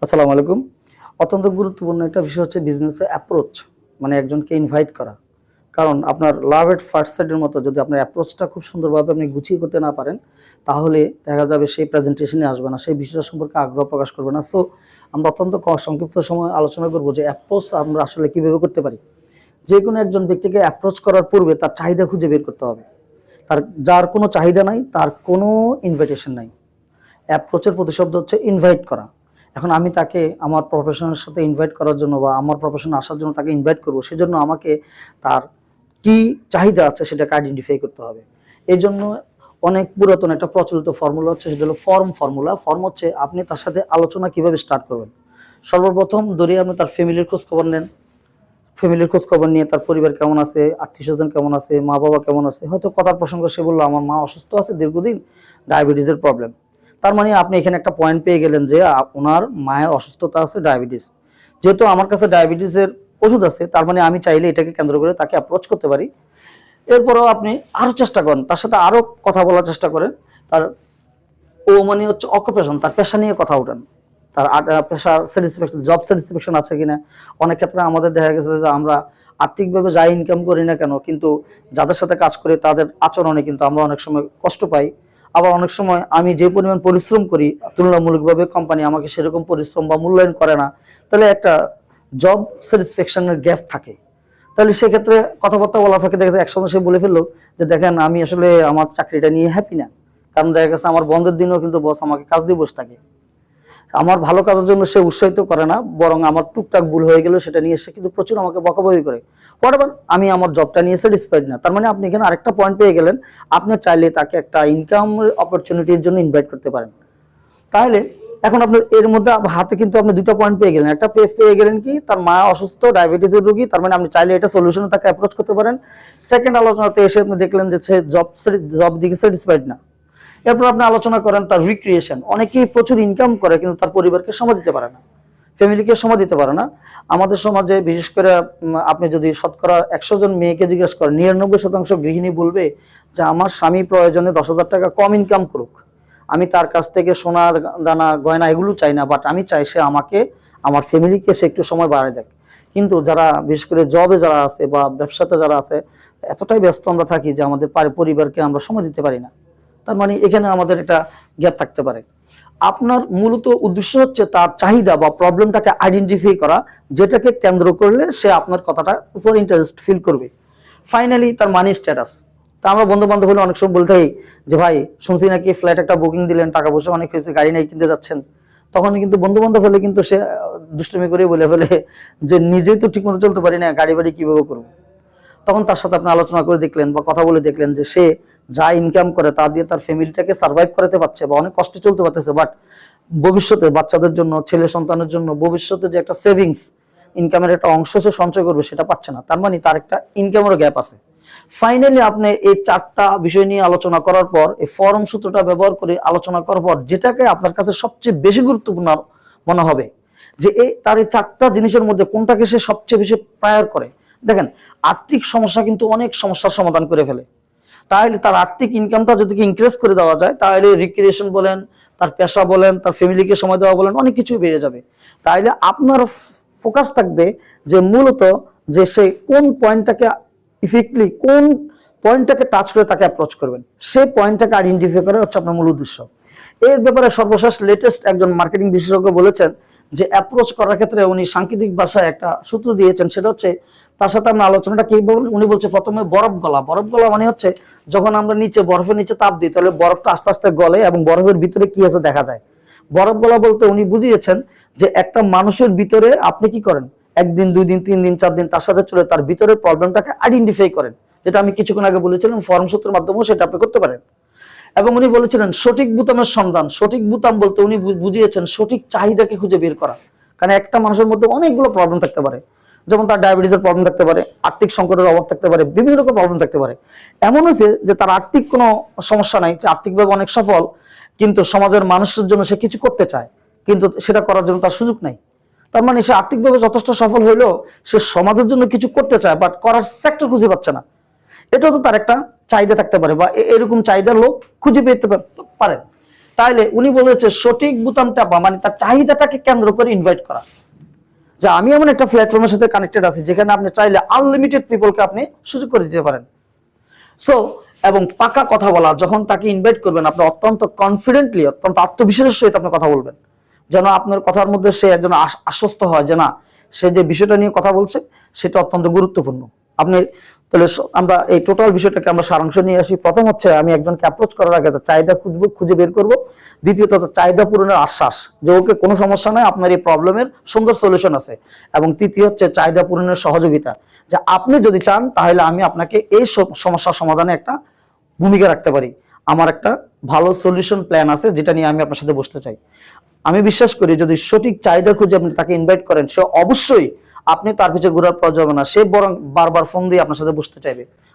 আসসালামু আলাইকুম। অত্যন্ত গুরুত্বপূর্ণ একটা বিষয় হচ্ছে বিজনেসে অ্যাপ্রোচ, মানে একজনকে ইনভাইট করা। কারণ আপনার লাভ এট ফার্স্ট সাইটের মতো যদি আপনার অ্যাপ্রোচটা খুব সুন্দরভাবে আপনি গুছিয়ে করতে না পারেন, তাহলে দেখা যাবে সেই প্রেজেন্টেশনে আসবে না, সেই বিষয়টা সম্পর্কে আগ্রহ প্রকাশ করবে না। সো আমরা অত্যন্ত সংক্ষিপ্ত সময় আলোচনা করব যে অ্যাপ্রোচ আমরা আসলে কিভাবে করতে পারি। যে কোনো একজন ব্যক্তিকে অ্যাপ্রোচ করার পূর্বে তার চাহিদা খুঁজে বের করতে হবে। তার যার কোনো চাহিদা নাই, তার কোনো ইনভাইটেশন নাই। অ্যাপ্রোচের প্রতিশব্দ হচ্ছে ইনভাইট করা। এখন আমি তাকে আমার প্রফেশনের সাথে ইনভাইট করার জন্য বা আমার প্রফেশনে আসার জন্য তাকে ইনভাইট করব, সেজন্য আমাকে তার কি চাহিদা আছে সেটাকে আইডেন্টিফাই করতে হবে। এই জন্য অনেক পুরাতন একটা প্রচলিত ফর্মুলা হচ্ছে, সেটা হলো ফর্মুলা। ফর্ম হচ্ছে আপনি তার সাথে আলোচনা কিভাবে স্টার্ট করবেন। সর্বপ্রথম ধরে আপনি তার ফ্যামিলির খোঁজ খবর নেন। ফ্যামিলির খোঁজ খবর নিয়ে তার পরিবার কেমন আছে, আত্মীয় স্বজন কেমন আছে, মা বাবা কেমন আছে। হয়তো কথার প্রসঙ্গ সে বললো আমার মা অসুস্থ আছে দীর্ঘদিন, ডায়াবেটিসের প্রবলেম। তার মানে আপনি এখানে একটা পয়েন্ট পেয়ে গেলেন যে ওনার মায়ের অসুস্থতা আছে, ডায়াবেটিস। যেহেতু আমার কাছে ডায়াবেটিসের ওষুধ আছে, তার মানে আমি চাইলে এটাকে কেন্দ্র করে তাকে অ্যাপ্রোচ করতে পারি। এরপরও আপনি আরো চেষ্টা করেন, তার সাথে আরো কথা বলার চেষ্টা করেন। তার মানে হচ্ছে অকুপেশন, তার পেশা নিয়ে কথা উঠান। তার পেশা স্যাটিসফ্যাকশন, জব স্যাটিসফ্যাকশন আছে কিনা। অনেক ক্ষেত্রে আমাদের দেখা গেছে যে আমরা আর্থিকভাবে যাই ইনকাম করি না কেন, কিন্তু যাদের সাথে কাজ করি তাদের আচরণে কিন্তু আমরা অনেক সময় কষ্ট পাই। আবার অনেক সময় আমি যে পরিমাণ পরিশ্রম করি তুলনামূলকভাবে কোম্পানি আমাকে সেরকম পরিশ্রম বা মূল্যায়ন করে না। তাহলে একটা জব স্যাটিসফ্যাকশনের গ্যাপ থাকে। তাহলে সেক্ষেত্রে কথাবার্তা বলার ফাঁকে দেখা যায় একসময় সে বলে ফেললো যে দেখেন আমি আসলে আমার চাকরিটা নিয়ে হ্যাপি না। কারণ দেখা গেছে আমার বন্ধের দিনেও কিন্তু বস আমাকে কাজ দিয়ে বসে থাকে। আমার ভালো কাজের জন্য সে উৎসাহিত করে না, বরং আমার টুকটাক ভুল হয়ে গেল সেটা নিয়ে সে কিন্তু প্রচুর আমাকে বকাবকি করে। হোয়াটএভার, আমি আমার জবটা নিয়ে স্যাটিসফাইড না। তার মানে আপনি এখানে আরেকটা পয়েন্ট পেয়ে গেলেন। আপনি চাইলে তাকে একটা ইনকাম অপরচুনিটির জন্য ইনভাইট করতে পারেন। তাহলে এখন আপনি এর মধ্যে হাতে কিন্তু আপনি দুটো পয়েন্ট পেয়ে গেলেন। একটা পেয়ে গেলেন কি, তার মা অসুস্থ, ডায়াবেটিসের রোগী। তার মানে আপনি চাইলে এটা সলিউশনে তাকে অ্যাপ্রোচ করতে পারেন। সেকেন্ড আলোচনাতে এসে আপনি দেখলেন যে সে জব দিকে স্যাটিসফাইড না। এরপর আপনি আলোচনা করেন তার রিক্রিয়েশন। অনেকেই প্রচুর ইনকাম করে কিন্তু তার পরিবারকে সময় দিতে পারে না, ফ্যামিলিকে সময় দিতে পারে না। আমাদের সমাজে বিশেষ করে আপনি যদি শতকরা 100 জন মেয়েকে জিজ্ঞেস করেন, 99% গৃহিণী বলবে যে আমার স্বামী প্রয়োজনে 10,000 টাকা কম ইনকাম করুক, আমি তার কাছ থেকে সোনা দানা গয়না এগুলো চাই না, বাট আমি চাই সে আমাকে, আমার ফ্যামিলিকে সে একটু সময় বাড়ায় দেয়। কিন্তু যারা বিশেষ করে জবে যারা আছে বা ব্যবসাতে যারা আছে, এতটাই ব্যস্ত আমরা থাকি যে আমাদের পরিবারকে আমরা সময় দিতে পারি না। তার মানে এখানে আমাদের একটা গ্যাপ থাকতে পারে। আপনার মূলত উদ্দেশ্য হচ্ছে তার চাহিদা বা প্রবলেমটাকে আইডেন্টিফাই করা, যেটাকে কেন্দ্র করলে সে আপনার কথাটা উপর ইন্টারেস্ট ফিল করবে। ফাইনালি তার মানি স্ট্যাটাস। তা আমরা বন্ধু বান্ধব হলে অনেক সময় বলতে হয় যে ভাই শুনছি নাকি ফ্ল্যাট একটা বুকিং দিলেন, টাকা পয়সা অনেক হয়েছে, গাড়ি নাই কিনতে যাচ্ছেন। তখন কিন্তু বন্ধু বান্ধব হলে কিন্তু সে দুষ্টুমি করে বলে ফেলে যে নিজেই তো ঠিক মতো চলতে পারি না, গাড়ি বাড়ি কিভাবে করবো। তখন তার সাথে আপনি আলোচনা করে দেখলেন বা কথা বলে দেখলেন যে সে যা ইনকাম করে তা দিয়ে তার ফ্যামিলিটাকে সার্ভাইভ করাতে পারছে বা অনেক কষ্টে চলতে পারতেছে, বাট ভবিষ্যতে বাচ্চাদের জন্য, ছেলে সন্তানের জন্য ভবিষ্যতে যে একটা সেভিংস ইনকামের একটা অংশ সে সঞ্চয় করবে সেটা পাচ্ছে না। তার মানে তার একটা ইনকামেরও গ্যাপ আছে। ফাইনালি আপনি এই 4টা বিষয় নিয়ে আলোচনা করার পর, এই ফর্ম সূত্রটা ব্যবহার করে আলোচনা করার পর, যেটাকে আপনার কাছে সবচেয়ে বেশি গুরুত্বপূর্ণ মনে হবে যে তার এই 4টা জিনিসের মধ্যে কোনটাকে সে সবচেয়ে বেশি প্রায়োর করে। দেখেন, আর্থিক সমস্যা কিন্তু অনেক সমস্যার সমাধান করে ফেলে। তাহলে তার আর্থিক ইনকামটা যদি ইনক্রিজ করে দেওয়া যায়, তাহলে রিক্রিয়েশন বলেন, তার পেশা বলেন, তার ফ্যামিলিকে সময় দেওয়া বলেন, অনেক কিছুই বেড়ে যাবে। তাহলে আপনার ফোকাস থাকবে যে মূলত যে সে কোন পয়েন্টটাকে ইফেক্টলি, কোন পয়েন্টটাকে টাচ করে তাকে অ্যাপ্রোচ করবেন, সেই পয়েন্টটাকে আইডেন্টিফাই করা হচ্ছে আপনার মূল উদ্দেশ্য। এর ব্যাপারে সর্বশেষ লেটেস্ট একজন মার্কেটিং বিশেষজ্ঞ বলেছেন যে অ্যাপ্রোচ করার ক্ষেত্রে উনি সাংকেতিক ভাষায় একটা সূত্র দিয়েছেন, সেটা হচ্ছে তার সাথে আমরা আলোচনাটা কি বলবো। উনি বলছে প্রথমে বরফ গলা। বরফ গলা মানে হচ্ছে যখন আমরা নিচে বরফের নিচে তাপ দিই, তাহলে বরফটা আস্তে আস্তে গলে এবং বরফের ভিতরে কি আছে দেখা যায়। বরফ গলা বলতে উনি বুঝিয়েছেন যে একটা মানুষের ভিতরে আপনি কি করেন, 1 দিন 2 দিন 3 দিন 4 দিন তার সাথে চলে তার ভিতরের প্রবলেমটাকে আইডেন্টিফাই করেন, যেটা আমি কিছুক্ষণ আগে বলেছিলাম ফর্ম সূত্রের মাধ্যমেও সেটা আপনি করতে পারেন। এবং উনি বলেছিলেন সঠিক বুতামের সন্ধান। সঠিক বুতাম বলতে উনি বুঝিয়েছেন সঠিক চাহিদাকে খুঁজে বের করা। কারণ একটা মানুষের মধ্যে অনেকগুলো প্রবলেম থাকতে পারে, যেমন তার ডায়াবেটিসের প্রবলেম থাকতে পারে, আর্থিক সংকটের অভাব থাকতে পারে, বিভিন্ন রকম প্রবলেম থাকতে পারে। এমন হয়েছে যে তার আর্থিক কোনো সমস্যা নাই, আর্থিকভাবে অনেক সফল, কিন্তু সমাজের মানুষের জন্য সে কিছু করতে চায়, কিন্তু সেটা করার জন্য তার সুযোগ নাই। তার মানে সে আর্থিকভাবে যথেষ্ট সফল হইলেও সে সমাজের জন্য কিছু করতে চায়, বাট করার সেক্টর খুঁজে পাচ্ছে না। এটাও তো তার একটা চাহিদা থাকতে পারে, বা এরকম চাহিদার লোক খুঁজে পেতে পারে। তাইলে উনি বলেছে সঠিক বোতাম চাপা মানে তার চাহিদাটাকে কেন্দ্র করে ইনভাইট করা, যে আমি এমন একটা প্ল্যাটফর্মের সাথে কানেক্টেড আছি যেখানে আপনি চাইলে আনলিমিটেড পিপলকে আপনি সুযোগ করে দিতে পারেন। সো এবং পাকা কথা বলা, যখন তাকে ইনভাইট করবেন আপনি অত্যন্ত কনফিডেন্টলি, অত্যন্ত আত্মবিশ্বাসের সহিত আপনি কথা বলবেন, যেন আপনার কথার মধ্যে সে একজন আশ্বস্ত হয় যে না, সে যে বিষয়টা নিয়ে কথা বলছে সেটা অত্যন্ত গুরুত্বপূর্ণ। আপনি তাহলে আমরা এই টোটাল বিষয়টাকে আমরা সারাংশ নিয়ে আসি। প্রথম হচ্ছে আমি একজনকে অ্যাপ্রোচ করার আগে তার চাহিদা খুঁজে বের করব। দ্বিতীয়ত তার চাহিদা পূরণের আশ্বাস, যে ওকে কোনো সমস্যা নাই, আপনার এই প্রবলেমের সুন্দর সলিউশন আছে। এবং তৃতীয় হচ্ছে চাহিদা পূরণের সহযোগিতা, যে আপনি যদি চান তাহলে আমি আপনাকে এই সমস্যার সমাধানে একটা ভূমিকা রাখতে পারি, আমার একটা ভালো সলিউশন প্ল্যান আছে যেটা নিয়ে আমি আপনার সাথে বসতে চাই। আমি বিশ্বাস করি যদি সঠিক চাহিদা খুঁজে আপনি তাকে ইনভাইট করেন, সে অবশ্যই, আপনি তার পিছনে ঘোরার প্রয়োজন হবে না, সে বরং বারবার ফোন দিয়ে আপনার সাথে বসতে চাইবে।